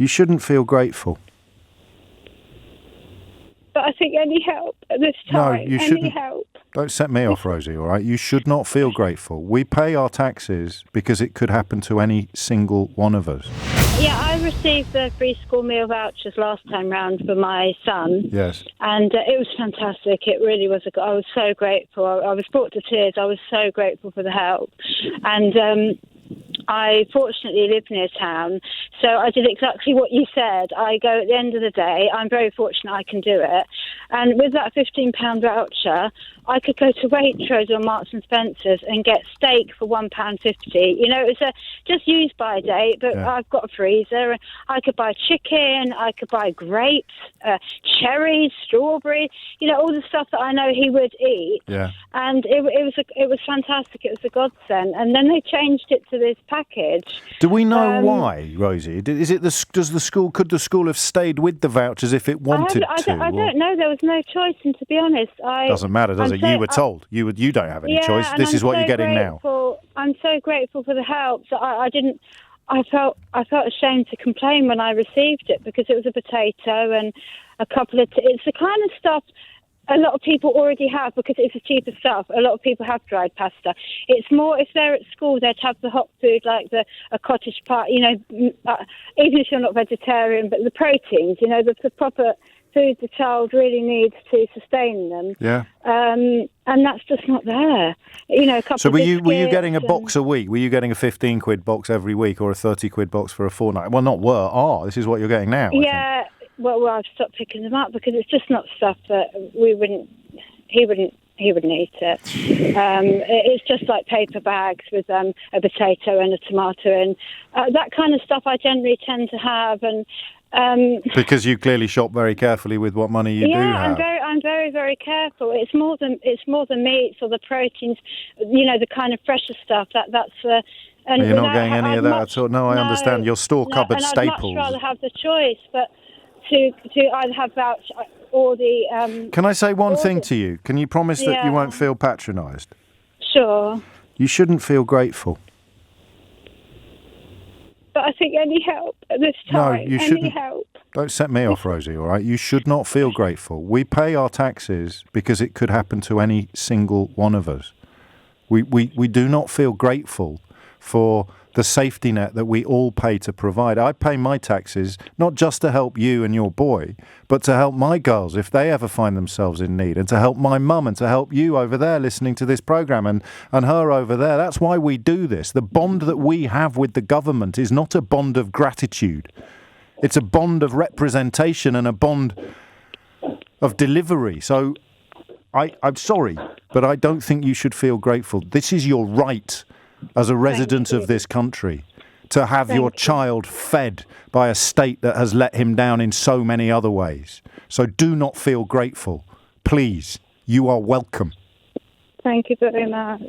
You shouldn't feel grateful. But I think any help at this time, No, you shouldn't. any help. Don't set me off, Rosie, all right? You should not feel grateful. We pay our taxes because it could happen to any single one of us. Yeah, I received the free school meal vouchers last time round for my son. Yes. And it was fantastic. It really was. I was so grateful. I was brought to tears. I was so grateful for the help. And I fortunately live near town, so I did exactly what you said. I go at the end of the day. I'm very fortunate I can do it. And with that £15 voucher, I could go to Waitrose or Marks and Spencer's and get steak for £1.50. You know, it was just used by date, but Yeah. I've got a freezer. I could buy chicken, I could buy grapes, cherries, strawberries, you know, all the stuff that I know he would eat. Yeah. And it was fantastic. It was a godsend. And then they changed it to this package. Do we know why, Rosie? Is it could the school have stayed with the vouchers if it wanted I to? don't know. There was no choice, and to be honest, Doesn't matter, does it? You were told. You don't have any choice. This is what you're getting now. I'm so grateful for the help that I didn't. I felt ashamed to complain when I received it because it was a potato and a couple of. It's the kind of stuff a lot of people already have because it's the cheaper stuff. A lot of people have dried pasta. It's more if they're at school, they'd have the hot food like a cottage pie. You know, even if you're not vegetarian, but the proteins. You know, the proper food the child really needs to sustain them. Yeah. And that's just not there. You know, a couple. So of were you getting a biscuits box a week? Were you getting a 15 quid box every week or a 30 quid box for a fortnight? Well, not were. This is what you're getting now. Yeah. Well, I've stopped picking them up because it's just not stuff that he wouldn't eat it. It's just like paper bags with a potato and a tomato and that kind of stuff I generally tend to have. And because you clearly shop very carefully with what money you do have. Yeah, I'm very, very careful. It's more than meats or the proteins. You know, the kind of fresher stuff. That's. And you're not getting any of that at all. No, I understand. Your store cupboard staples. I'd much rather have the choice, but to either have voucher or the. Can I say one thing to you? Can you promise that you won't feel patronised? Sure. You shouldn't feel grateful. But I think any help at this time. No, you shouldn't. Any help. Don't set me off, Rosie, all right? You should not feel grateful. We pay our taxes because it could happen to any single one of us. We do not feel grateful for the safety net that we all pay to provide. I pay my taxes not just to help you and your boy, but to help my girls if they ever find themselves in need, and to help my mum and to help you over there listening to this programme and her over there. That's why we do this. The bond that we have with the government is not a bond of gratitude. It's a bond of representation and a bond of delivery. So I'm sorry, but I don't think you should feel grateful. This is your right as a resident of this country, to have your child fed by a state that has let him down in so many other ways. So do not feel grateful. Please, you are welcome. Thank you very much.